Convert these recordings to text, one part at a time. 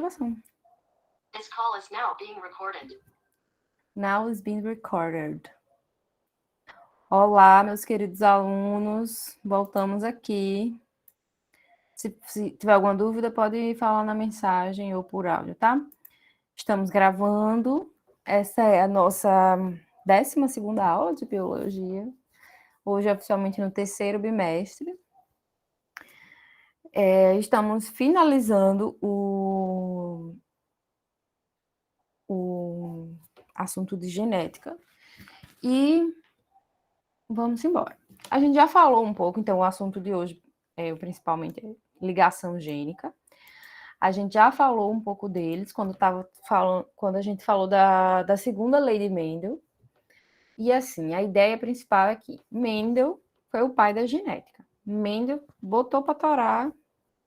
gravação. This call is now being recorded. Now is being recorded. Olá, meus queridos alunos. Voltamos aqui. Se tiver alguma dúvida, pode falar na mensagem ou por áudio, tá? Estamos gravando. Essa é a nossa 12ª aula de biologia. Hoje, oficialmente, no 3º bimestre. Estamos finalizando o assunto de genética. E vamos embora. A gente já falou um pouco, então o assunto de hoje principalmente é ligação gênica. A gente já falou um pouco deles quando a gente falou da segunda lei de Mendel. E assim, a ideia principal é que Mendel foi o pai da genética. Mendel botou para torar,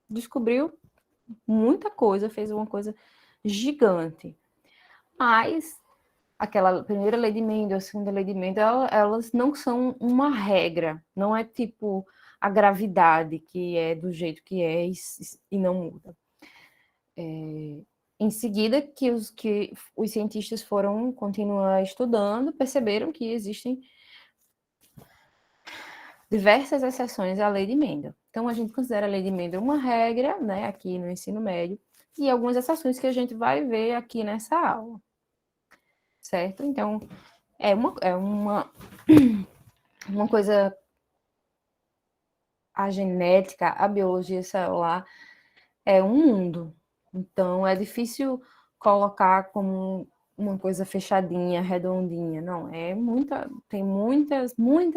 descobriu muita coisa, fez uma coisa gigante. Mas aquela primeira lei de Mendel, a segunda lei de Mendel, elas não são uma regra, não é tipo a gravidade que é do jeito que é e não muda. Em seguida, que os cientistas foram continuar estudando, perceberam que existem diversas exceções à lei de Mendel. Então, a gente considera a lei de Mendel uma regra, né, aqui no ensino médio, e algumas exceções que a gente vai ver aqui nessa aula. Certo? Então, é uma coisa, a genética, a biologia celular é um mundo. Então, é difícil colocar como uma coisa fechadinha, redondinha. Não, tem muitas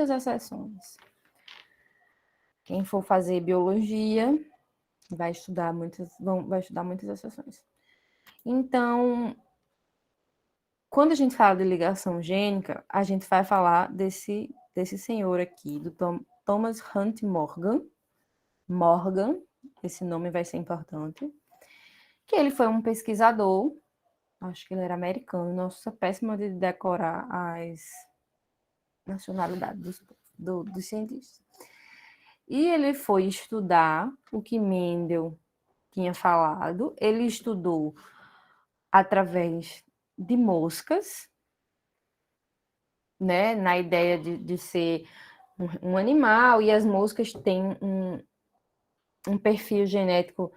exceções. Quem for fazer biologia vai estudar muitas exceções. Então, quando a gente fala de ligação gênica, a gente vai falar desse senhor aqui, do Thomas Hunt Morgan. Morgan, esse nome vai ser importante. Que ele foi um pesquisador, acho que ele era americano, nossa, péssima de decorar as nacionalidades dos cientistas. E ele foi estudar o que Mendel tinha falado, ele estudou através de moscas, né, na ideia de ser um animal, e as moscas têm um perfil genético,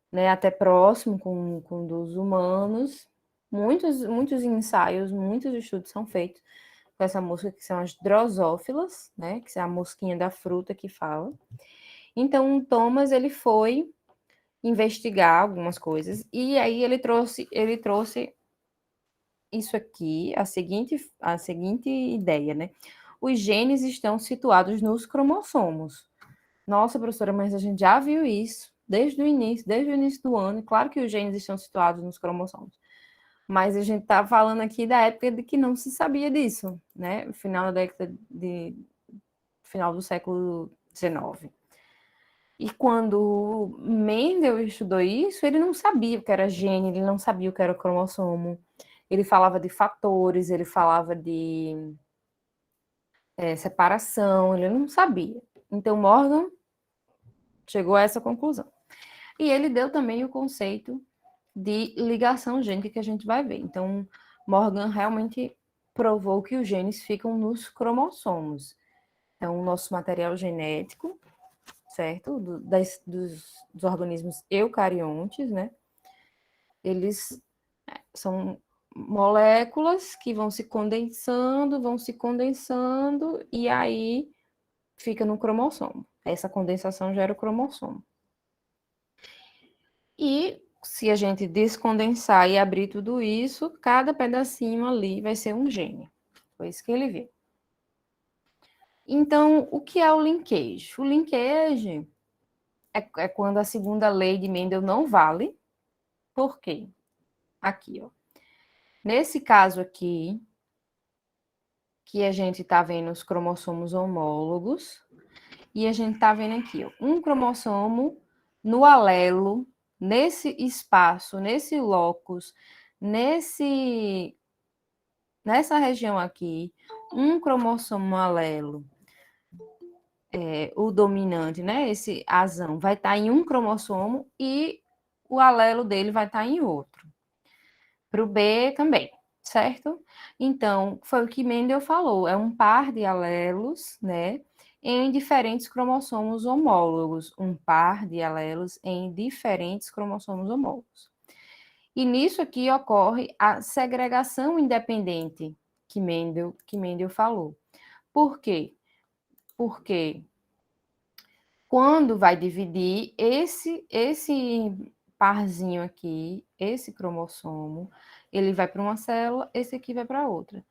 né, até próximo com dos humanos. Muitos ensaios, muitos estudos são feitos com essa mosca, que são as drosófilas, né, que é a mosquinha da fruta que fala. Então, o Thomas, ele foi investigar algumas coisas, e aí ele trouxe isso aqui, a seguinte ideia, né? Os genes estão situados nos cromossomos. Nossa, professora, mas a gente já viu isso desde o início do ano. Claro que os genes estão situados nos cromossomos. Mas a gente está falando aqui da época de que não se sabia disso, né? Final do século XIX. E quando Mendel estudou isso, ele não sabia o que era gene, ele não sabia o que era cromossomo. Ele falava de fatores, ele falava de separação, ele não sabia. Então, Morgan chegou a essa conclusão. E ele deu também o conceito de ligação gênica que a gente vai ver. Então, Morgan realmente provou que os genes ficam nos cromossomos. Então, o nosso material genético, certo? Dos organismos eucariontes, né? Eles são moléculas que vão se condensando, e aí fica no cromossomo. Essa condensação gera o cromossomo. E se a gente descondensar e abrir tudo isso, cada pedacinho ali vai ser um gene. Foi isso que ele viu. Então, o que é o linkage? O linkage é quando a segunda lei de Mendel não vale. Por quê? Aqui, ó. Nesse caso aqui, que a gente está vendo os cromossomos homólogos, e a gente está vendo aqui, ó, um cromossomo no alelo, nesse espaço, nesse locus, nessa região aqui, um cromossomo alelo, o dominante, né, esse azão, vai estar em um cromossomo, e o alelo dele vai estar em outro. Para o B também, certo? Então, foi o que Mendel falou, é um par de alelos, né, em diferentes cromossomos homólogos, um par de alelos em diferentes cromossomos homólogos. E nisso aqui ocorre a segregação independente que Mendel falou. Por quê? Porque quando vai dividir esse parzinho aqui, esse cromossomo, ele vai para uma célula, esse aqui vai para outra.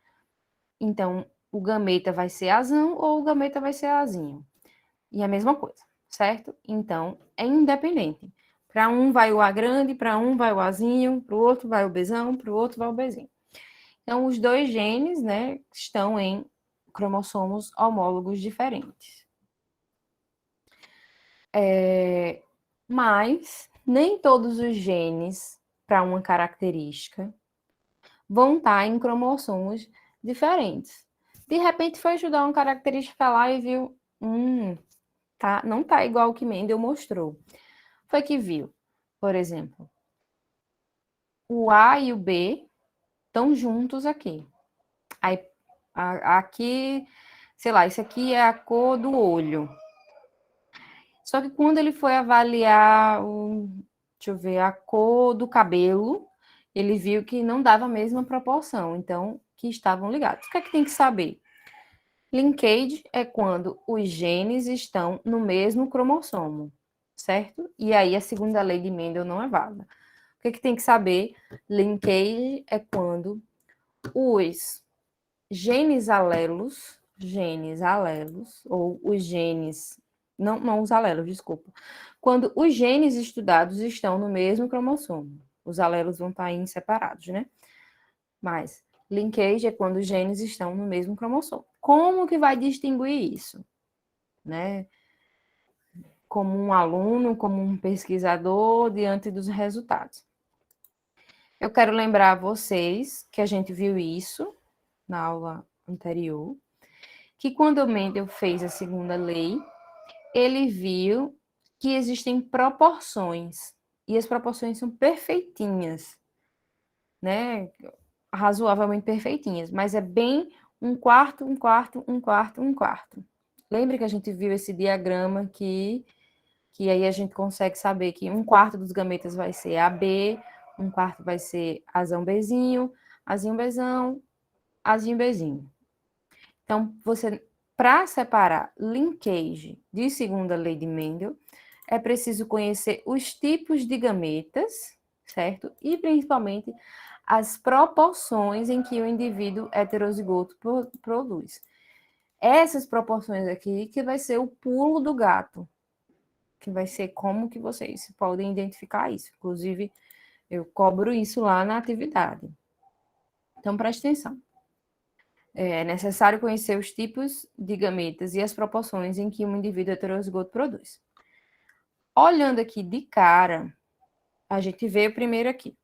Então, o gameta vai ser azão ou o gameta vai ser azinho. E a mesma coisa, certo? Então, é independente. Para um vai o A grande, para um vai o Azinho, para o outro vai o Bzão, para o outro vai o Bzinho. Então, os dois genes, né, estão em cromossomos homólogos diferentes. Mas nem todos os genes para uma característica vão estar em cromossomos diferentes. De repente foi estudar uma característica lá e viu, tá, não tá igual o que Mendel mostrou. Foi que viu, por exemplo, o A e o B estão juntos aqui. Aí, aqui, sei lá, isso aqui é a cor do olho. Só que quando ele foi avaliar, deixa eu ver, a cor do cabelo, ele viu que não dava a mesma proporção, então, que estavam ligados. O que é que tem que saber? Linkage é quando os genes estão no mesmo cromossomo, certo? E aí a segunda lei de Mendel não é válida. O que é que tem que saber? Linkage é quando os genes alelos, ou os genes, não os alelos, desculpa. Quando os genes estudados estão no mesmo cromossomo. Os alelos vão estar aí separados, né? Mas linkage é quando os genes estão no mesmo cromossomo. Como que vai distinguir isso? Né? Como um aluno, como um pesquisador, diante dos resultados. Eu quero lembrar a vocês que a gente viu isso na aula anterior, que quando o Mendel fez a segunda lei, ele viu que existem proporções, e as proporções são perfeitinhas, né? Razoavelmente perfeitinhas, mas é bem um quarto, um quarto, um quarto, um quarto. Lembra que a gente viu esse diagrama que aí a gente consegue saber que um quarto dos gametas vai ser AB, um quarto vai ser azão Bzinho, azinho Bzão, azinho Bzinho. Então, para separar linkage de segunda lei de Mendel, é preciso conhecer os tipos de gametas, certo? E principalmente as proporções em que o indivíduo heterozigoto produz. Essas proporções aqui que vai ser o pulo do gato, que vai ser como que vocês podem identificar isso. Inclusive, eu cobro isso lá na atividade. Então, preste atenção. É necessário conhecer os tipos de gametas e as proporções em que um indivíduo heterozigoto produz. Olhando aqui de cara, a gente vê primeiro aqui.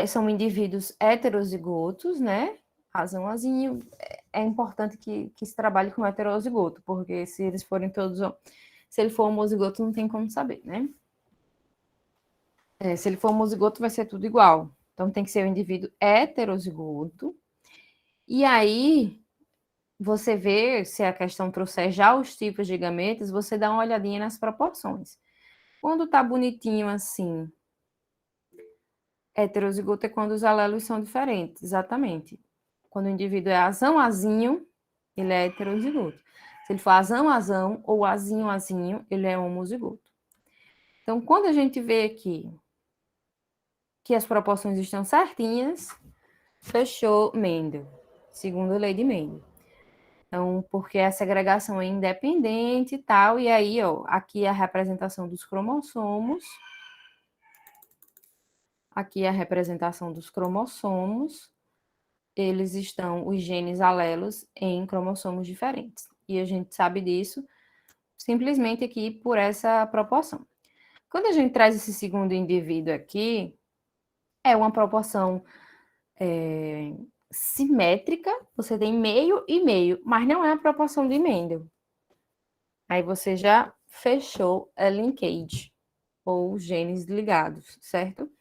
São indivíduos heterozigotos, né? Razão azinho. É importante que se trabalhe com heterozigoto, porque se eles forem todos... Se ele for homozigoto, não tem como saber, né? Se ele for homozigoto, vai ser tudo igual. Então, tem que ser um indivíduo heterozigoto. E aí, você vê, se a questão trouxer já os tipos de gametas, você dá uma olhadinha nas proporções. Quando tá bonitinho assim, heterozigoto é quando os alelos são diferentes, exatamente. Quando o indivíduo é azão-azinho, ele é heterozigoto. Se ele for azão-azão ou azinho-azinho, ele é homozigoto. Então, quando a gente vê aqui que as proporções estão certinhas, fechou Mendel, segundo a lei de Mendel. Então, porque a segregação é independente e tal, e aí, ó, aqui é a representação dos cromossomos. Aqui é a representação dos cromossomos. Eles estão, os genes alelos, em cromossomos diferentes. E a gente sabe disso simplesmente aqui por essa proporção. Quando a gente traz esse segundo indivíduo aqui, é uma proporção simétrica, você tem meio e meio, mas não é a proporção de Mendel. Aí você já fechou a linkage. ou genes ligados, certo?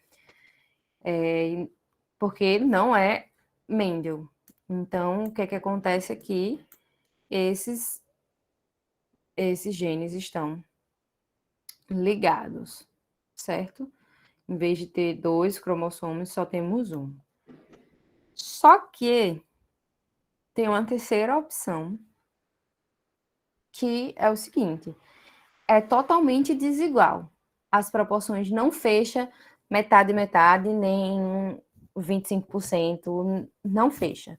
Porque não é Mendel. Então, o que é que acontece aqui? Esses genes estão ligados, certo? Em vez de ter 2 cromossomos, só temos um. Só que tem uma terceira opção, que é o seguinte: é totalmente desigual. As proporções não fecham metade, metade, nem 25%, não fecha.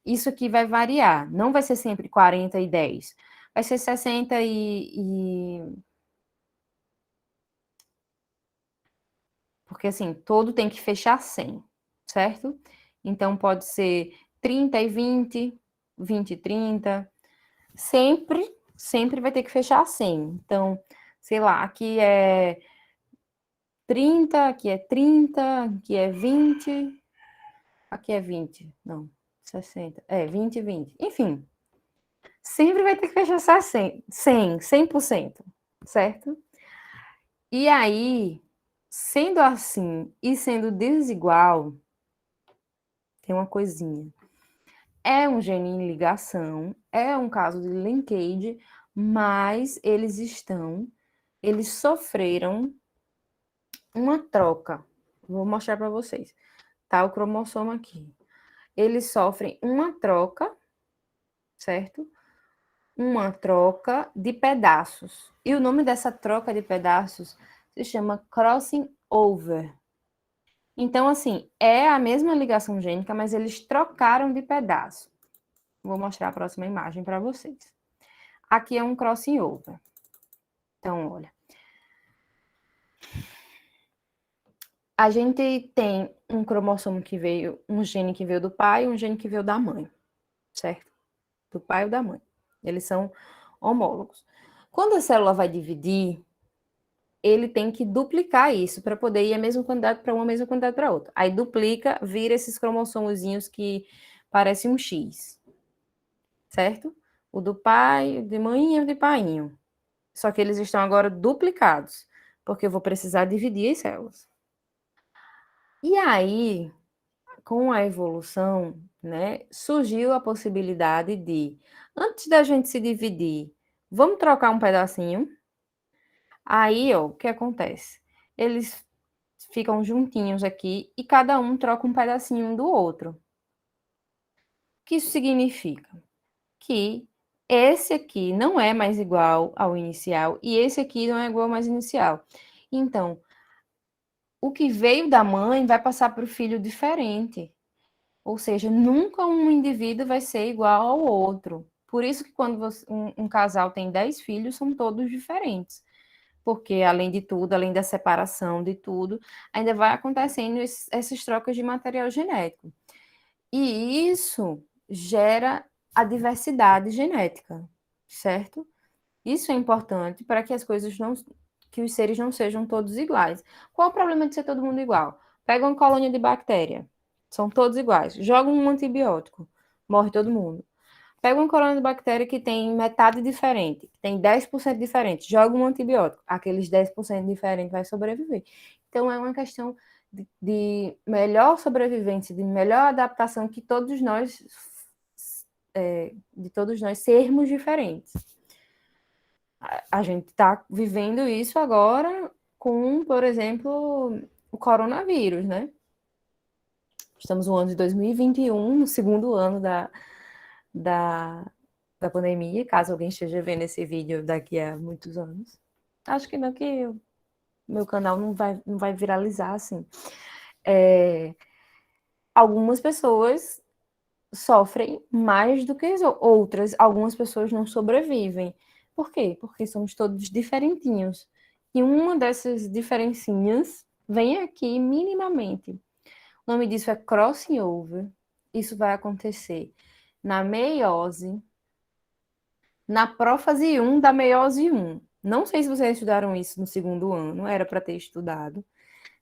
Isso aqui vai variar, não vai ser sempre 40 e 10, vai ser 60 Porque assim, todo tem que fechar 100, certo? Então pode ser 30 e 20, 20 e 30, sempre vai ter que fechar 100. Então, sei lá, aqui é 30, aqui é 30, aqui é 20, aqui é 20, não, 60, 20 e 20. Enfim, sempre vai ter que fechar 100%, certo? E aí, sendo assim e sendo desigual, tem uma coisinha. É um gene em ligação, é um caso de linkage, mas eles sofreram uma troca. Vou mostrar para vocês. Tá o cromossomo aqui. Eles sofrem uma troca, certo? Uma troca de pedaços. E o nome dessa troca de pedaços se chama crossing over. Então, assim, é a mesma ligação gênica, mas eles trocaram de pedaço. Vou mostrar a próxima imagem para vocês. Aqui é um crossing over. Então, olha. A gente tem um cromossomo que veio, um gene que veio do pai e um gene que veio da mãe, certo? Do pai ou da mãe. Eles são homólogos. Quando a célula vai dividir, ele tem que duplicar isso para poder ir a mesma quantidade para uma, a mesma quantidade para outra. Aí duplica, vira esses cromossomozinhos que parecem um X, certo? O do pai, o de mãe e o de painho. Só que eles estão agora duplicados, porque eu vou precisar dividir as células. E aí, com a evolução, né, surgiu a possibilidade de, antes da gente se dividir, vamos trocar um pedacinho. Aí, ó, o que acontece? Eles ficam juntinhos aqui e cada um troca um pedacinho um do outro. O que isso significa? Que esse aqui não é mais igual ao inicial e esse aqui não é igual ao mais inicial. Então, o que veio da mãe vai passar para o filho diferente. Ou seja, nunca um indivíduo vai ser igual ao outro. Por isso que quando um casal tem 10 filhos, são todos diferentes. Porque, além de tudo, além da separação de tudo, ainda vai acontecendo essas trocas de material genético. E isso gera a diversidade genética, certo? Isso é importante para que as coisas não, que os seres não sejam todos iguais. Qual o problema de ser todo mundo igual? Pega uma colônia de bactéria, são todos iguais. Joga um antibiótico, morre todo mundo. Pega uma colônia de bactéria que tem metade diferente, que tem 10% diferente, joga um antibiótico, aqueles 10% diferentes vai sobreviver. Então é uma questão de melhor sobrevivência, de melhor adaptação que todos nós, de todos nós sermos diferentes. A gente está vivendo isso agora com, por exemplo, o coronavírus, né? Estamos no ano de 2021, no segundo ano da, da pandemia, caso alguém esteja vendo esse vídeo daqui a muitos anos. Acho que não, que o meu canal não vai viralizar assim. Algumas pessoas sofrem mais do que as outras, algumas pessoas não sobrevivem. Por quê? Porque somos todos diferentinhos. E uma dessas diferencinhas vem aqui minimamente. O nome disso é crossing over. Isso vai acontecer na meiose, na prófase 1 da meiose 1. Não sei se vocês estudaram isso no segundo ano, era para ter estudado.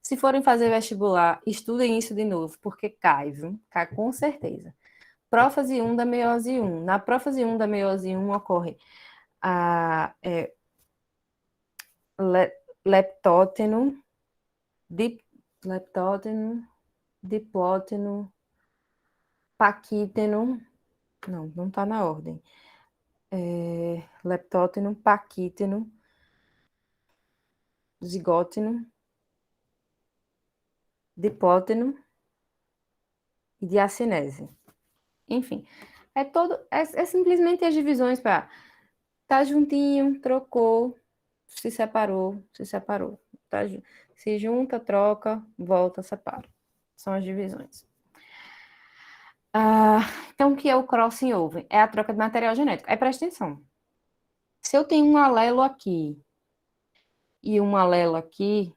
Se forem fazer vestibular, estudem isso de novo, porque cai, viu? Cai com certeza. Prófase 1 da meiose 1. Na prófase 1 da meiose 1 ocorre a leptóteno, diplóteno, paquíteno. Não está na ordem. Leptóteno, paquíteno, zigóteno, diplóteno e diacinese. Enfim, é simplesmente as divisões para tá juntinho, trocou, se separou. Tá, se junta, troca, volta, separa. São as divisões. Então, o que é o crossing over? É a troca de material genético. Aí presta atenção. Se eu tenho um alelo aqui e um alelo aqui,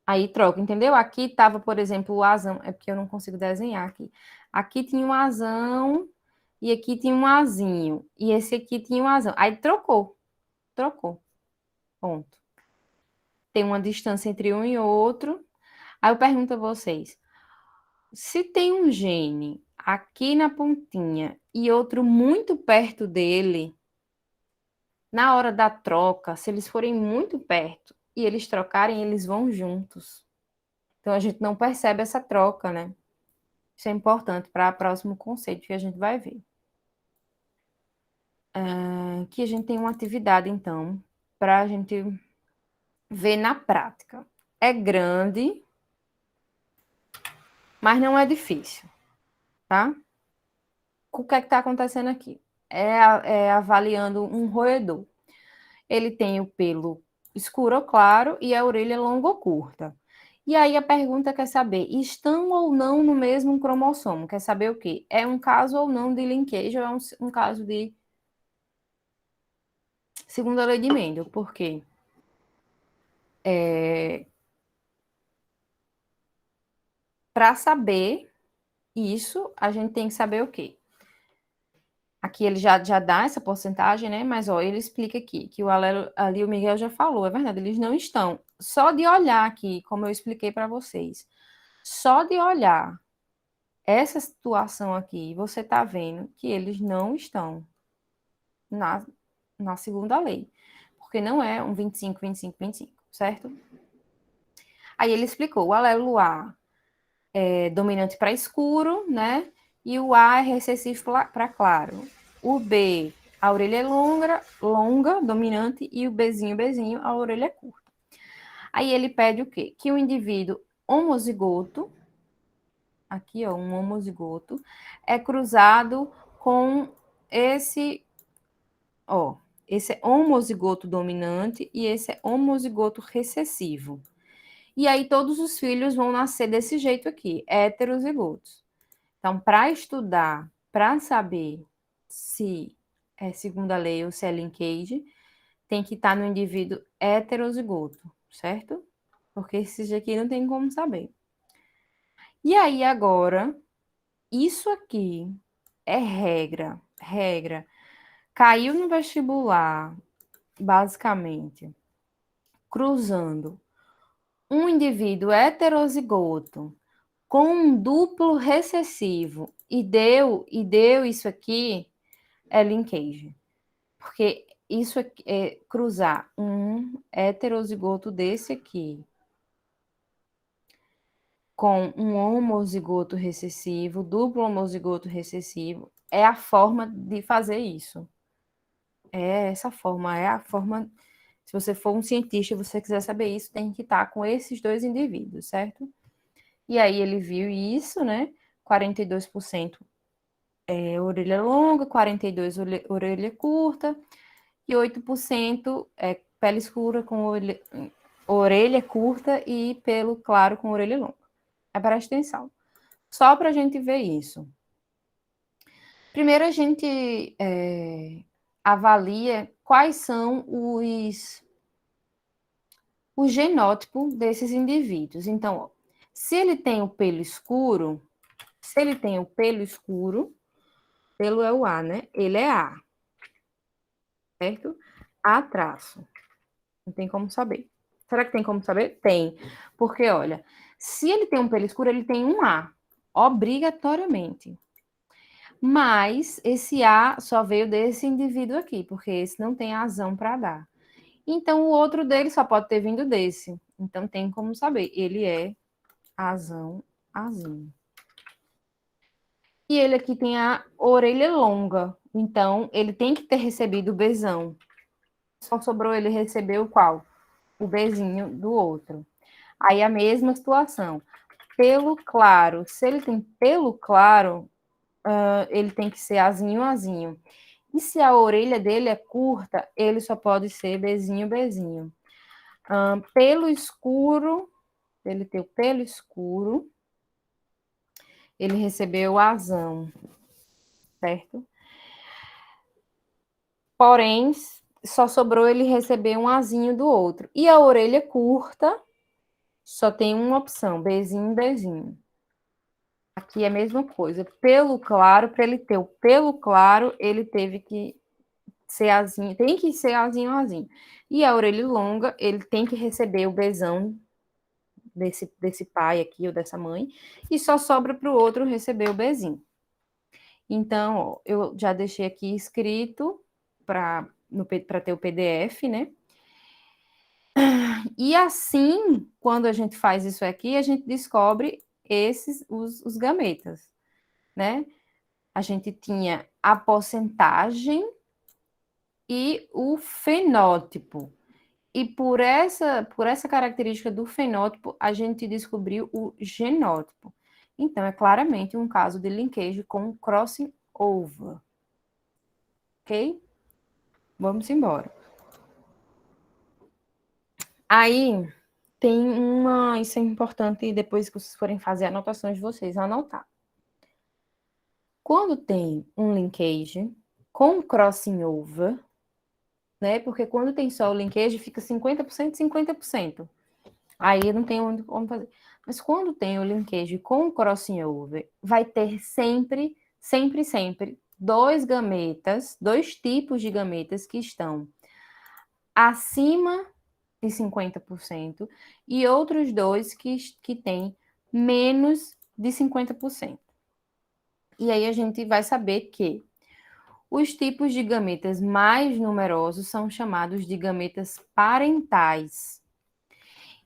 aí troca, entendeu? Aqui estava, por exemplo, o azão. É porque eu não consigo desenhar aqui. Aqui tinha um azão e aqui tinha um azinho. E esse aqui tinha um azão. Aí trocou. Ponto. Tem uma distância entre um e outro. Aí eu pergunto a vocês. Se tem um gene aqui na pontinha e outro muito perto dele, na hora da troca, se eles forem muito perto e eles trocarem, eles vão juntos. Então a gente não percebe essa troca, né? Isso é importante para o próximo conceito que a gente vai ver. Aqui a gente tem uma atividade, então, para a gente ver na prática. É grande, mas não é difícil, tá? O que é que está acontecendo aqui? É avaliando um roedor. Ele tem o pelo escuro ou claro e a orelha longa ou curta. E aí a pergunta quer saber, estão ou não no mesmo cromossomo? Quer saber o quê? É um caso ou não de linkage ou é um caso de segunda lei de Mendel? Por quê? Para saber isso, a gente tem que saber o quê? Aqui ele já dá essa porcentagem, né? Mas, ó, ele explica aqui, que o alelo, ali o Miguel já falou, é verdade, eles não estão. Só de olhar aqui, como eu expliquei para vocês, só de olhar essa situação aqui, você tá vendo que eles não estão na segunda lei. Porque não é um 25, 25, 25, certo? Aí ele explicou, o alelo A é dominante para escuro, né? E o A é recessivo para claro. O B, a orelha é longa, dominante, e o Bzinho, a orelha é curta. Aí ele pede o quê? Que o indivíduo homozigoto, aqui ó, um homozigoto, é cruzado com esse, ó, esse é homozigoto dominante e esse é homozigoto recessivo. E aí todos os filhos vão nascer desse jeito aqui, heterozigotos. Então, para estudar, para saber se é segunda lei ou se é linkage, tem que estar no indivíduo heterozigoto, certo? Porque esses aqui não tem como saber. E aí, agora, isso aqui é regra. Caiu no vestibular, basicamente, cruzando um indivíduo heterozigoto com um duplo recessivo e deu isso aqui, é linkage. Porque isso é cruzar um heterozigoto desse aqui com um homozigoto recessivo, duplo homozigoto recessivo, é a forma de fazer isso. É essa forma, é a forma. Se você for um cientista e você quiser saber isso, tem que estar com esses dois indivíduos, certo? E aí ele viu isso, né? 42% orelha longa, 42% orelha curta e 8% pele escura com orelha curta e pelo claro com orelha longa. Presta atenção. Só para a gente ver isso. Primeiro a gente avalia quais são o genótipo desses indivíduos. Então, ó, se ele tem o pelo escuro, pelo é o A, né? Ele é A, certo? A traço. Não tem como saber. Será que tem como saber? Tem. Porque, olha, se ele tem um pelo escuro, ele tem um A, obrigatoriamente. Mas esse A só veio desse indivíduo aqui, porque esse não tem azão para dar. Então, o outro dele só pode ter vindo desse. Então, tem como saber. Ele é azão, azinho. E ele aqui tem a orelha longa. Então, ele tem que ter recebido o Bzão. Só sobrou ele receber o qual? O Bzinho do outro. Aí, a mesma situação. Pelo claro. Se ele tem pelo claro, ele tem que ser azinho, azinho. E se a orelha dele é curta, ele só pode ser Bzinho, Bzinho. Pelo escuro, ele tem o pelo escuro, ele recebeu o azão, certo? Porém, só sobrou ele receber um azinho do outro. E a orelha curta, só tem uma opção, Bzinho, Bzinho. Aqui é a mesma coisa. Pelo claro, para ele ter o pelo claro, ele teve que ser azinho, tem que ser azinho, azinho. E a orelha longa, ele tem que receber o Bzão desse pai aqui ou dessa mãe, e só sobra para o outro receber o Bzinho. Então, ó, eu já deixei aqui escrito para ter o PDF, né? E assim, quando a gente faz isso aqui, a gente descobre os gametas, né? A gente tinha a porcentagem e o fenótipo. E por essa característica do fenótipo, a gente descobriu o genótipo. Então, é claramente um caso de linkage com crossing over. Ok? Vamos embora. Aí, tem uma... Isso é importante depois que vocês forem fazer anotações de vocês, anotar. Quando tem um linkage com crossing over, né? Porque quando tem só o linkage, fica 50%, 50%. Aí não tem como fazer. Mas quando tem o linkage com o crossing over, vai ter sempre, sempre, sempre dois gametas, dois tipos de gametas que estão acima de 50% e outros dois que têm menos de 50%. E aí a gente vai saber que os tipos de gametas mais numerosos são chamados de gametas parentais.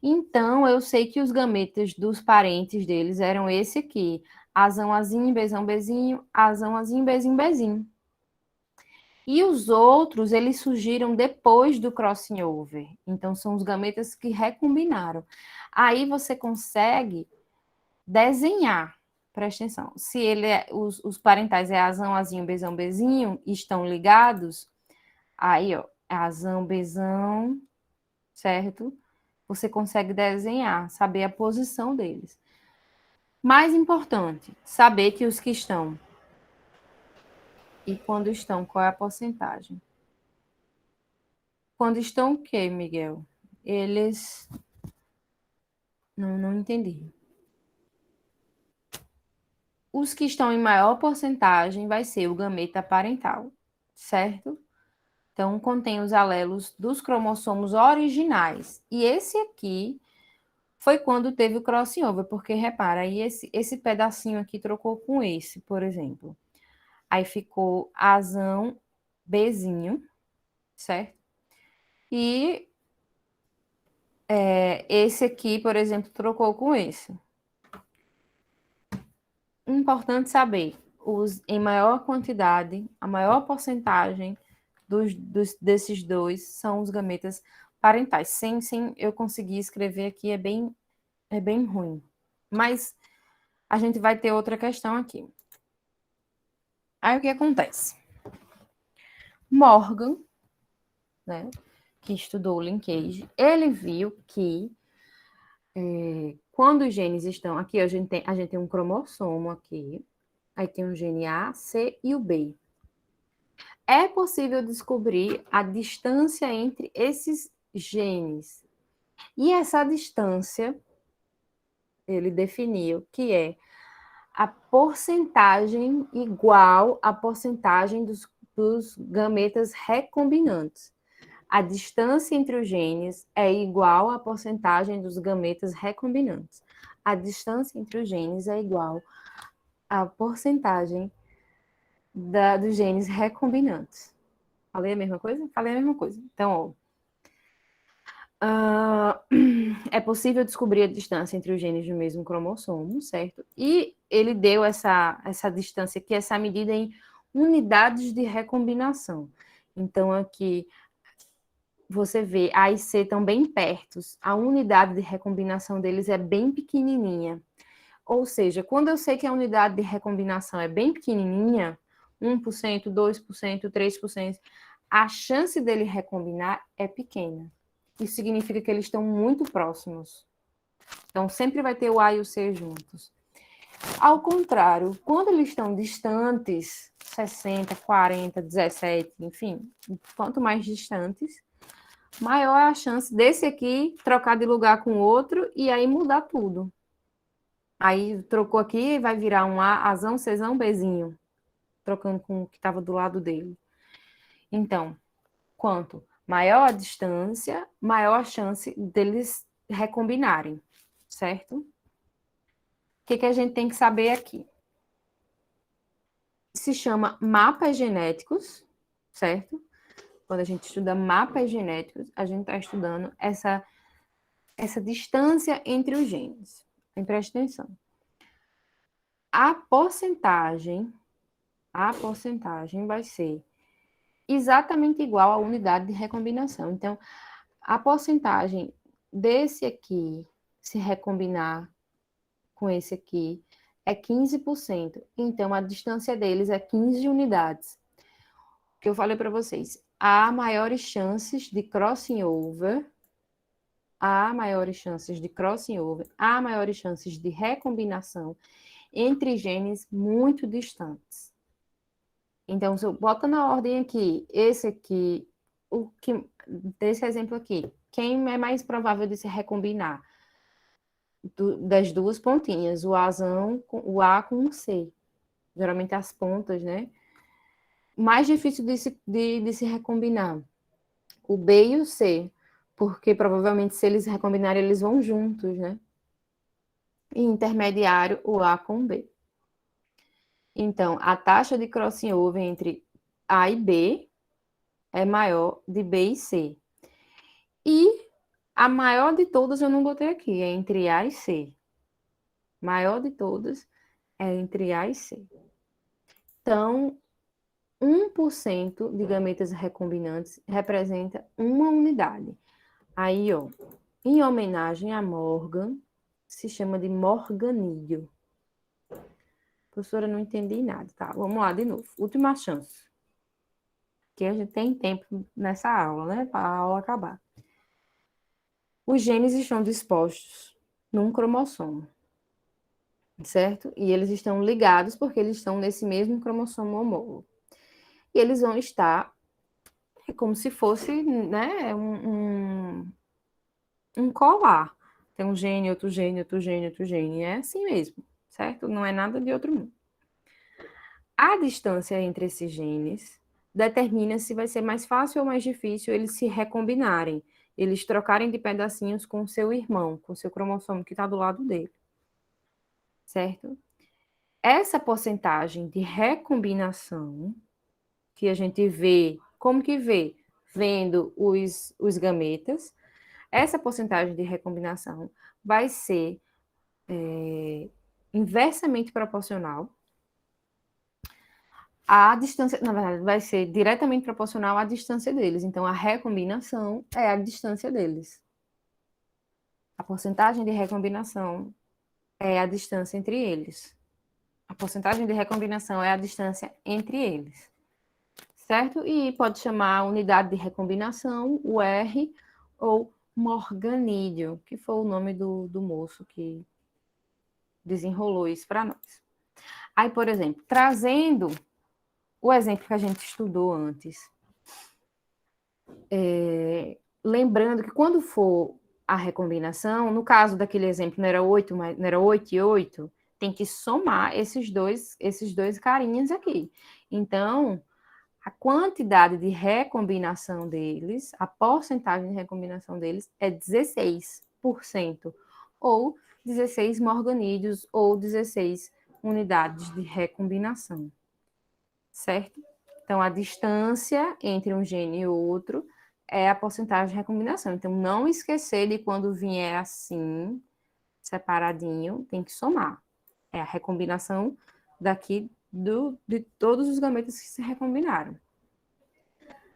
Então, eu sei que os gametas dos parentes deles eram esse aqui: azão, azinho, bezão, bezinho, azão, azinho, bezinho, bezinho. E os outros, eles surgiram depois do crossing over. Então, são os gametas que recombinaram. Aí você consegue desenhar. Presta atenção. Se os parentais é azão, azinho, bezão, bezinho, estão ligados, aí, ó, azão, bezão, certo? Você consegue desenhar, saber a posição deles. Mais importante, saber que os que estão e quando estão, qual é a porcentagem. Quando estão o quê, Miguel? Eles... Não entendi. Os que estão em maior porcentagem vai ser o gameta parental, certo? Então, contém os alelos dos cromossomos originais. E esse aqui foi quando teve o crossing over, porque repara, aí esse pedacinho aqui trocou com esse, por exemplo. Aí ficou azão, bezinho, certo? E esse aqui, por exemplo, trocou com esse. Importante saber, em maior quantidade, a maior porcentagem desses dois são os gametas parentais. Sem eu conseguir escrever aqui é bem ruim. Mas a gente vai ter outra questão aqui. Aí o que acontece? Morgan, né, que estudou o linkage, ele viu que quando os genes estão aqui, a gente tem um cromossomo aqui, aí tem o gene A, C e o B. É possível descobrir a distância entre esses genes. E essa distância, ele definiu que é a porcentagem igual à porcentagem dos gametas recombinantes. A distância entre os genes é igual à porcentagem dos gametas recombinantes. A distância entre os genes é igual à porcentagem dos genes recombinantes. Falei a mesma coisa? Falei a mesma coisa. Então, ó, É possível descobrir a distância entre os genes do mesmo cromossomo, certo? E ele deu essa distância aqui, essa medida em unidades de recombinação. Então, aqui você vê A e C estão bem perto. A unidade de recombinação deles é bem pequenininha. Ou seja, quando eu sei que a unidade de recombinação é bem pequenininha, 1%, 2%, 3%, a chance dele recombinar é pequena. Isso significa que eles estão muito próximos. Então, sempre vai ter o A e o C juntos. Ao contrário, quando eles estão distantes, 60, 40, 17, enfim, quanto mais distantes, maior é a chance desse aqui trocar de lugar com o outro e aí mudar tudo. Aí trocou aqui, vai virar um Azão, Czão, Bzinho, trocando com o que estava do lado dele. Então, quanto maior a distância, maior a chance deles recombinarem, certo? O que a gente tem que saber aqui? Se chama mapas genéticos, certo? Quando a gente estuda mapas genéticos, a gente está estudando essa distância entre os genes. E preste atenção. A porcentagem vai ser exatamente igual à unidade de recombinação. Então, a porcentagem desse aqui se recombinar com esse aqui é 15%. Então, a distância deles é 15 unidades. O que eu falei para vocês, há maiores chances de crossing over, há maiores chances de recombinação entre genes muito distantes. Então, se eu boto na ordem aqui, esse aqui, desse exemplo aqui, quem é mais provável de se recombinar? Das duas pontinhas, o A com o C. Geralmente as pontas, né? Mais difícil de se recombinar. O B e o C, porque provavelmente se eles recombinarem, eles vão juntos, né? E intermediário, o A com o B. Então, a taxa de crossing over entre A e B é maior de B e C. E a maior de todas eu não botei aqui, é entre A e C. Maior de todas é entre A e C. Então, 1% de gametas recombinantes representa uma unidade. Aí, ó, em homenagem a Morgan, se chama de morganídeo. Professora, não entendi nada, tá? Vamos lá de novo. Última chance. Que a gente tem tempo nessa aula, né? Para a aula acabar. Os genes estão dispostos num cromossomo, certo? E eles estão ligados porque eles estão nesse mesmo cromossomo homólogo. E eles vão estar como se fosse, né, um colar. Tem um gene, outro gene, outro gene, outro gene. É assim mesmo, certo? Não é nada de outro mundo. A distância entre esses genes determina se vai ser mais fácil ou mais difícil eles se recombinarem, eles trocarem de pedacinhos com o seu irmão, com o seu cromossomo que está do lado dele, certo? Essa porcentagem de recombinação que a gente vê, como que vê? Vendo os gametas, essa porcentagem de recombinação vai ser inversamente proporcional à distância, na verdade, vai ser diretamente proporcional à distância deles. Então, a recombinação é a distância deles. A porcentagem de recombinação é a distância entre eles. A porcentagem de recombinação é a distância entre eles. Certo? E pode chamar a unidade de recombinação, o R, ou morganídeo, que foi o nome do moço que desenrolou isso para nós. Aí, por exemplo, trazendo o exemplo que a gente estudou antes, lembrando que quando for a recombinação, no caso daquele exemplo, não era 8, mas não era 8 e 8, tem que somar esses dois carinhas aqui. Então, a quantidade de recombinação deles, a porcentagem de recombinação deles é 16%, ou 16 morganídeos, ou 16 unidades de recombinação, certo? Então, a distância entre um gene e outro é a porcentagem de recombinação. Então, não esquecer de quando vier assim, separadinho, tem que somar. É a recombinação daqui de todos os gametas que se recombinaram.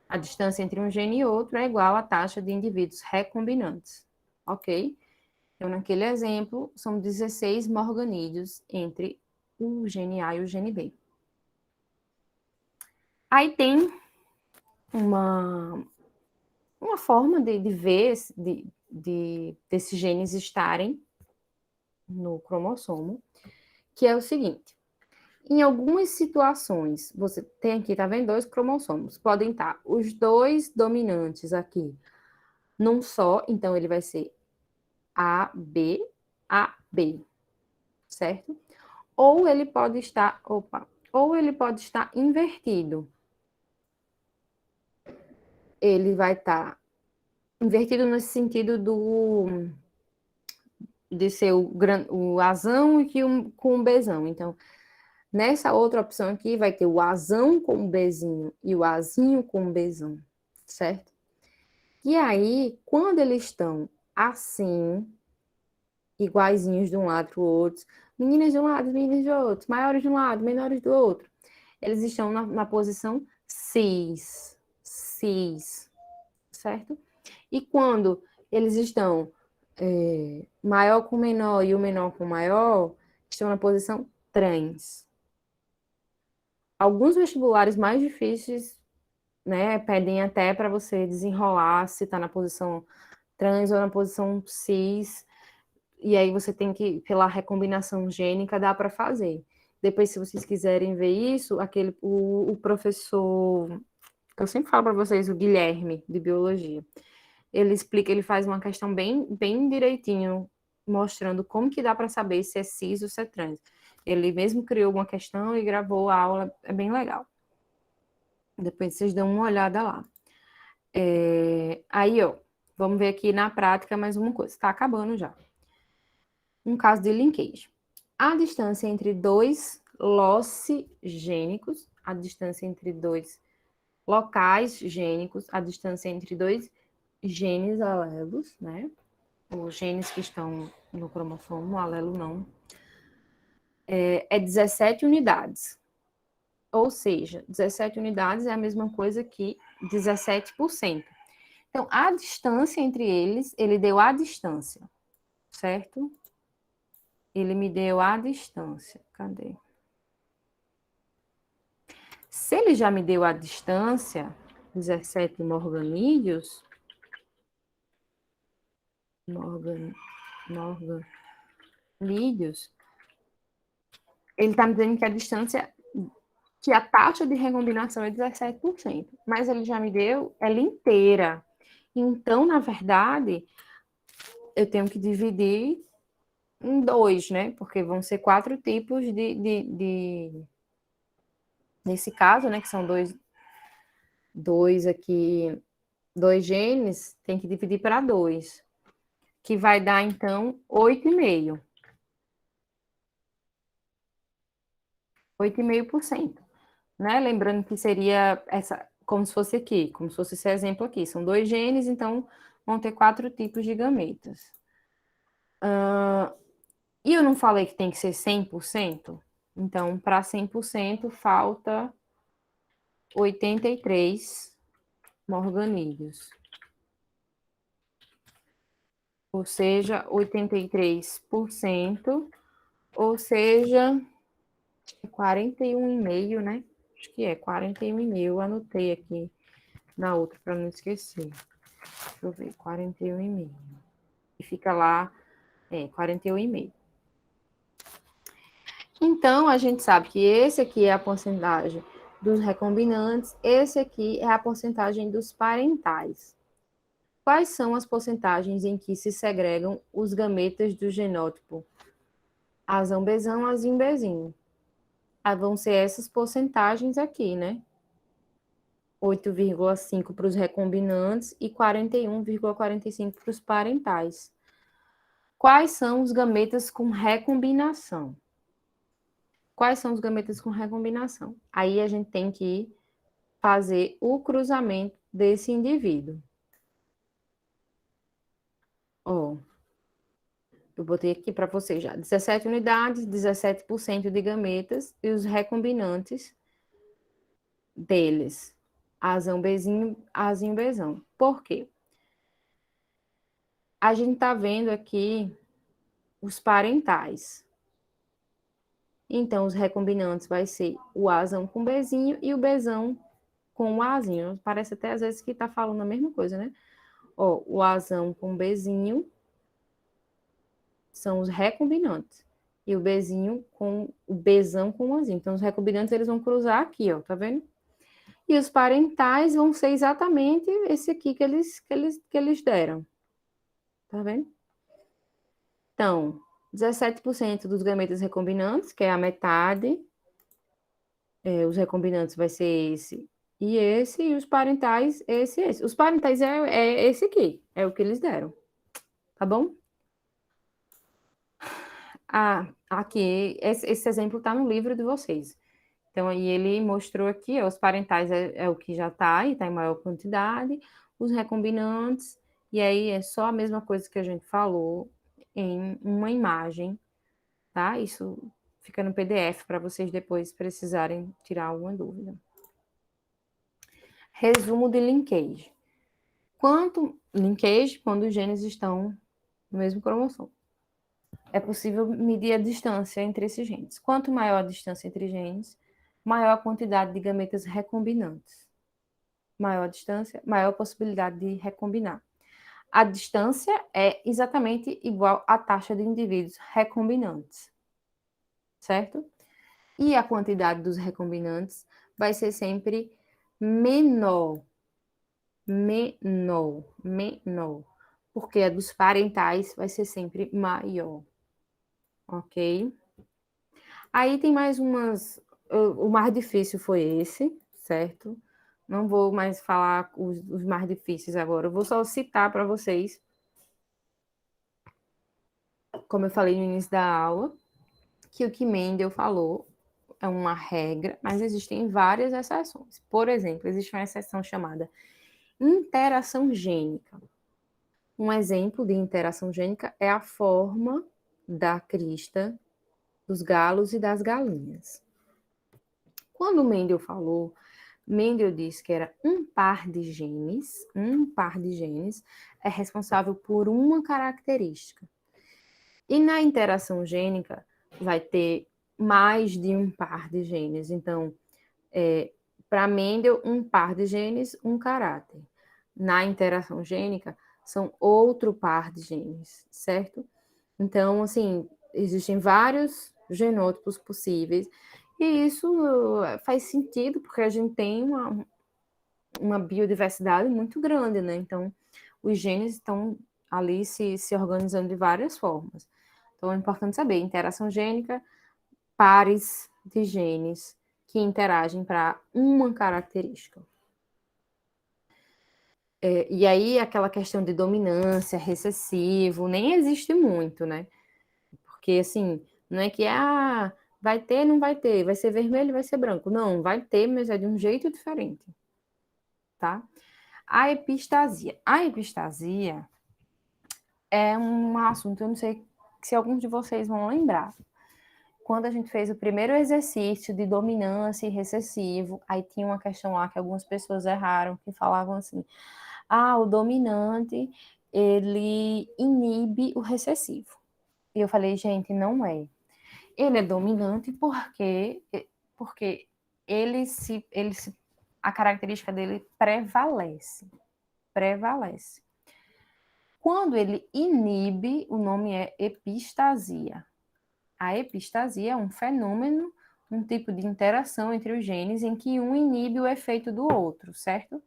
A distância entre um gene e outro é igual à taxa de indivíduos recombinantes. Ok? Então, naquele exemplo, são 16 morganídeos entre o gene A e o gene B. Aí tem uma forma de ver desses genes estarem no cromossomo, que é o seguinte. Em algumas situações, você tem aqui, tá vendo? 2 cromossomos. Podem estar os 2 dominantes aqui num só, então ele vai ser AB, AB, certo? Ou ele pode estar, ou ele pode estar invertido. Ele vai estar invertido nesse sentido de ser o azão e com o bezão. Então, nessa outra opção aqui, vai ter o azão com o bezinho e o azinho com o bezão, certo? E aí, quando eles estão assim, iguaizinhos de um lado para o outro, meninas de um lado, meninas do outro, maiores de um lado, menores do outro, eles estão na posição cis, certo? E quando eles estão maior com menor e o menor com maior, estão na posição trans. Alguns vestibulares mais difíceis, né, pedem até para você desenrolar se está na posição trans ou na posição cis, e aí você tem que, pela recombinação gênica, dá para fazer. Depois, se vocês quiserem ver isso, o professor, eu sempre falo para vocês, o Guilherme, de biologia, ele explica, ele faz uma questão bem direitinho, mostrando como que dá para saber se é cis ou se é trans. Ele mesmo criou uma questão e gravou a aula, é bem legal. Depois vocês dão uma olhada lá. Aí, ó, vamos ver aqui na prática mais uma coisa. Está acabando já. Um caso de linkage. A distância entre dois loci gênicos, a distância entre dois locais gênicos, a distância entre dois genes alelos, né? Os genes que estão no cromossomo, o alelo não, é 17 unidades. Ou seja, 17 unidades é a mesma coisa que 17%. Então, a distância entre eles, ele deu a distância, certo? Ele me deu a distância. Cadê? Se ele já me deu a distância, 17 morganídeos, morganídeos, ele está me dizendo que a distância, que a taxa de recombinação é 17%, mas ele já me deu ela inteira. Então, na verdade, eu tenho que dividir em 2, né? Porque vão ser 4 tipos nesse caso, né? Que são dois aqui, 2 genes, tem que dividir para 2, que vai dar, então, 8,5%. 8,5%, né? Lembrando que seria essa, como se fosse aqui, como se fosse esse exemplo aqui. São 2 genes, então vão ter 4 tipos de gametas. E eu não falei que tem que ser 100%? Então, para 100%, falta 83 morganídeos. Ou seja, 83%, ou seja, 41,5, né? Acho que é 41,5. Eu anotei aqui na outra para não esquecer. Deixa eu ver, 41,5. E fica lá, 41,5. Então, a gente sabe que esse aqui é a porcentagem dos recombinantes, esse aqui é a porcentagem dos parentais. Quais são as porcentagens em que se segregam os gametas do genótipo azão, bezão, azinho, bezinho? Vão ser essas porcentagens aqui, né? 8,5 para os recombinantes e 41,45 para os parentais. Quais são os gametas com recombinação? Quais são os gametas com recombinação? Aí a gente tem que fazer o cruzamento desse indivíduo. Ó, eu botei aqui para vocês já. 17 unidades, 17% de gametas e os recombinantes deles. Azão, Bzinho, Azinho, Bzão. Por quê? A gente está vendo aqui os parentais. Então, os recombinantes vai ser o Azão com Bzinho e o Bzão com o Azinho. Parece até às vezes que está falando a mesma coisa, né? Ó, o Azão com Bzinho são os recombinantes. E o Bzinho com o Bzão com o Azinho. Então, os recombinantes eles vão cruzar aqui, ó, tá vendo? E os parentais vão ser exatamente esse aqui que eles deram. Tá vendo? Então, 17% dos gametas recombinantes, que é a metade, os recombinantes vai ser esse e os parentais, esse e esse. Os parentais é esse aqui, é o que eles deram, tá bom? Ah, aqui, esse exemplo tá no livro de vocês. Então, aí ele mostrou aqui, ó, os parentais é o que já tá, e tá em maior quantidade, os recombinantes, e aí é só a mesma coisa que a gente falou em uma imagem, tá? Isso fica no PDF para vocês depois precisarem tirar alguma dúvida. Resumo de linkage. Linkage quando os genes estão no mesmo cromossomo. É possível medir a distância entre esses genes. Quanto maior a distância entre genes, maior a quantidade de gametas recombinantes. Maior a distância, maior a possibilidade de recombinar. A distância é exatamente igual à taxa de indivíduos recombinantes, certo? E a quantidade dos recombinantes vai ser sempre menor, porque a dos parentais vai ser sempre maior, ok? Aí tem mais umas, o mais difícil foi esse, certo? Não vou mais falar os mais difíceis agora, eu vou só citar para vocês, como eu falei no início da aula, que o que Mendel falou é uma regra, mas existem várias exceções. Por exemplo, existe uma exceção chamada interação gênica. Um exemplo de interação gênica é a forma da crista dos galos e das galinhas. Quando Mendel falou, Mendel disse que era um par de genes é responsável por uma característica. E na interação gênica vai ter mais de um par de genes. Então, para Mendel, um par de genes, um caráter. Na interação gênica, são outro par de genes, certo? Então, assim, existem vários genótipos possíveis, e isso faz sentido, porque a gente tem uma biodiversidade muito grande, né? Então, os genes estão ali se organizando de várias formas. Então, é importante saber, interação gênica, pares de genes que interagem para uma característica. E aí, aquela questão de dominância, recessivo, nem existe muito, né? Porque, assim, não é que, vai ter, não vai ter, vai ser vermelho, vai ser branco. Não, vai ter, mas é de um jeito diferente, tá? A epistasia. A epistasia é um assunto, eu não sei se alguns de vocês vão lembrar. Quando a gente fez o primeiro exercício de dominância e recessivo, aí tinha uma questão lá que algumas pessoas erraram, que falavam assim, o dominante, ele inibe o recessivo. E eu falei, gente, não é. Ele é dominante porque a característica dele prevalece. Quando ele inibe, o nome é epistasia. A epistasia é um fenômeno, um tipo de interação entre os genes em que um inibe o efeito do outro, certo?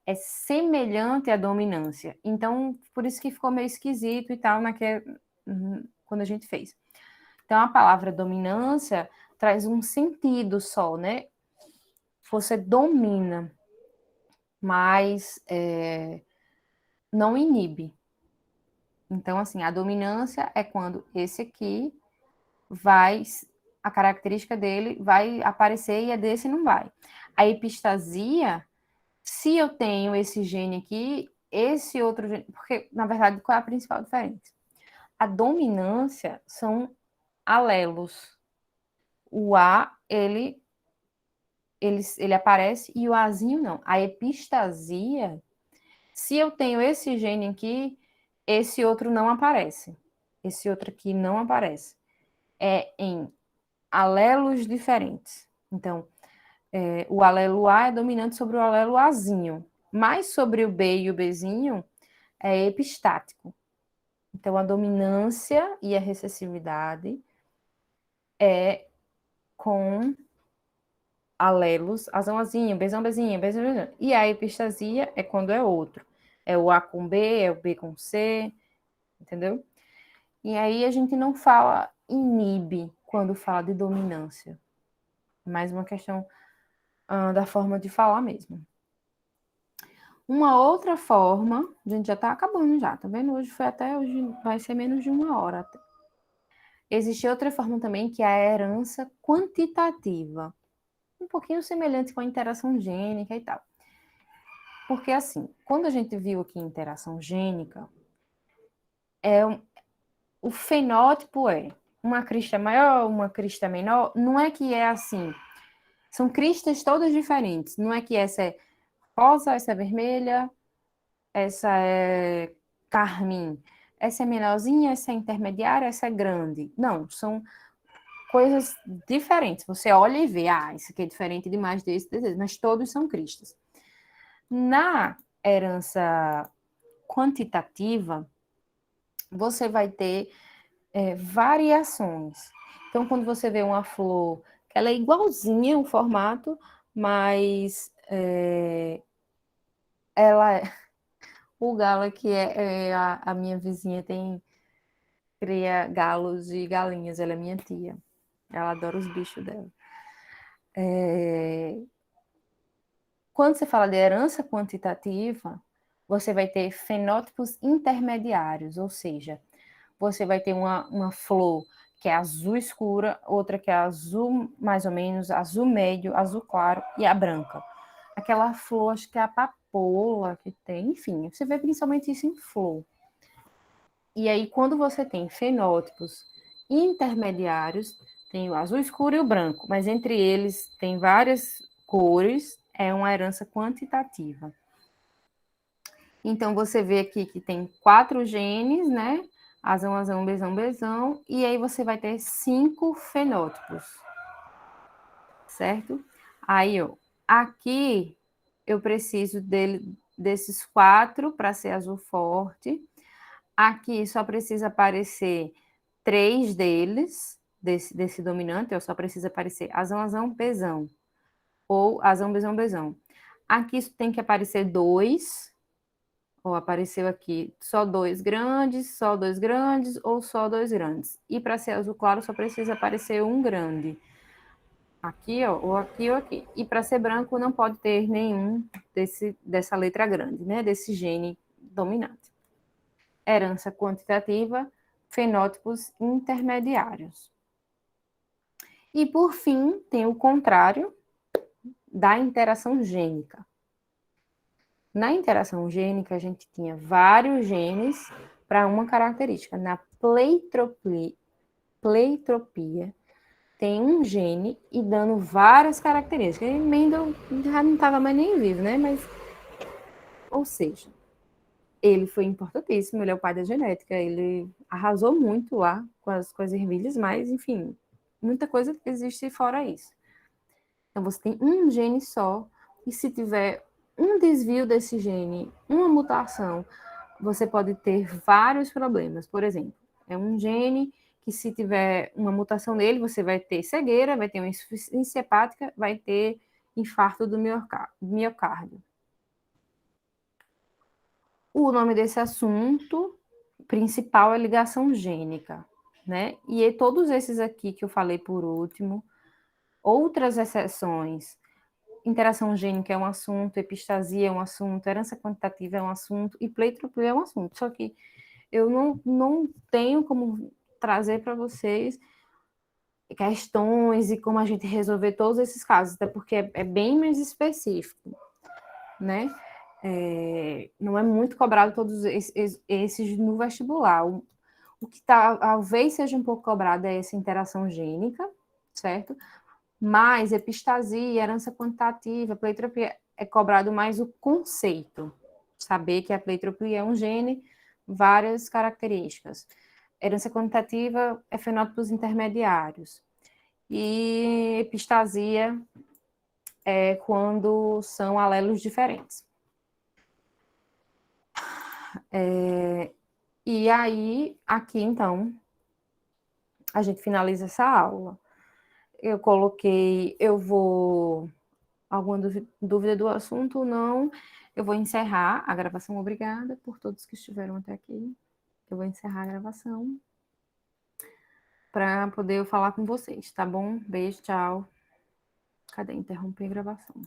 É semelhante à dominância. Então, por isso que ficou meio esquisito e tal quando a gente fez. Então, a palavra dominância traz um sentido só, né? Você domina, mas não inibe. Então, assim, a dominância é quando esse aqui a característica dele vai aparecer e a desse não vai. A epistasia, se eu tenho esse gene aqui, esse outro gene, porque, na verdade, qual é a principal diferença? A dominância são alelos. O A, ele aparece e o Azinho não. A epistasia, se eu tenho esse gene aqui, esse outro não aparece. Esse outro aqui não aparece. É em alelos diferentes. Então, o alelo A é dominante sobre o alelo Azinho, mas sobre o B e o Bzinho é epistático. Então, a dominância e a recessividade é com alelos, azão, azinho, bezão, bezinho, bezão, bezão. E a epistasia é quando é outro. É o A com B, é o B com C, entendeu? E aí a gente não fala inibe quando fala de dominância. É mais uma questão da forma de falar mesmo. Uma outra forma, a gente já tá acabando já, tá vendo? Hoje vai ser menos de 1 hora até. Existe outra forma também que é a herança quantitativa. Um pouquinho semelhante com a interação gênica e tal. Porque, assim, quando a gente viu aqui interação gênica, o fenótipo é uma crista maior, uma crista menor. Não é que é assim. São cristas todas diferentes. Não é que essa é rosa, essa é vermelha, essa é carmim. Essa é menorzinha, essa é intermediária, essa é grande. Não, são coisas diferentes. Você olha e vê, isso aqui é diferente demais desse, mas todos são cristas. Na herança quantitativa, você vai ter variações. Então, quando você vê uma flor, que ela é igualzinha o formato, mas o galo aqui a minha vizinha cria galos e galinhas, ela é minha tia. Ela adora os bichos dela. Quando você fala de herança quantitativa, você vai ter fenótipos intermediários, ou seja, você vai ter uma flor que é azul escura, outra que é azul mais ou menos, azul médio, azul claro e a branca. Aquela flor, acho que é a papoula que tem, enfim, você vê principalmente isso em flor. E aí, quando você tem fenótipos intermediários, tem o azul escuro e o branco, mas entre eles tem várias cores, é uma herança quantitativa. Então, você vê aqui que tem 4 genes, né? Azão, azão, bezão, bezão, e aí você vai ter 5 fenótipos, certo? Aí, ó, aqui eu preciso desses 4 para ser azul forte. Aqui só precisa aparecer 3 deles, desse dominante, ó, só precisa aparecer azão, azão, bezão, ou azão, bezão, bezão. Aqui tem que aparecer 2, ou apareceu aqui só 2 grandes, só 2 grandes, ou só 2 grandes. E para ser azul claro só precisa aparecer um grande. Aqui, ó, ou aqui, ou aqui. E para ser branco não pode ter nenhum dessa letra grande, né? Desse gene dominante. Herança quantitativa, fenótipos intermediários. E, por fim, tem o contrário da interação gênica. Na interação gênica, a gente tinha vários genes para uma característica. Na pleitropia, tem um gene e dando várias características. Mendel já não estava mais nem vivo, né? Mas, ou seja, ele foi importantíssimo, ele é o pai da genética, ele arrasou muito lá com as ervilhas, mas, enfim, muita coisa existe fora isso. Então, você tem um gene só, e se tiver um desvio desse gene, uma mutação, você pode ter vários problemas. Por exemplo, é um gene que, se tiver uma mutação nele, você vai ter cegueira, vai ter uma insuficiência hepática, vai ter infarto do miocárdio. O nome desse assunto principal é ligação gênica, né? E todos esses aqui que eu falei por último, outras exceções, interação gênica é um assunto, epistasia é um assunto, herança quantitativa é um assunto e pleitropia é um assunto. Só que eu não tenho como trazer para vocês questões e como a gente resolver todos esses casos, até porque é bem mais específico, né? não é muito cobrado todos esses no vestibular. O que talvez seja um pouco cobrado é essa interação gênica, certo? Mas epistasia, herança quantitativa, pleiotropia, é cobrado mais o conceito. Saber que a pleiotropia é um gene, várias características. Herança quantitativa é fenótipos intermediários. E epistasia é quando são alelos diferentes. E aí, aqui, então, a gente finaliza essa aula. Eu coloquei, alguma dúvida do assunto? Não. Eu vou encerrar a gravação. Obrigada por todos que estiveram até aqui. Eu vou encerrar a gravação para poder falar com vocês, tá bom? Beijo, tchau. Cadê interromper a gravação?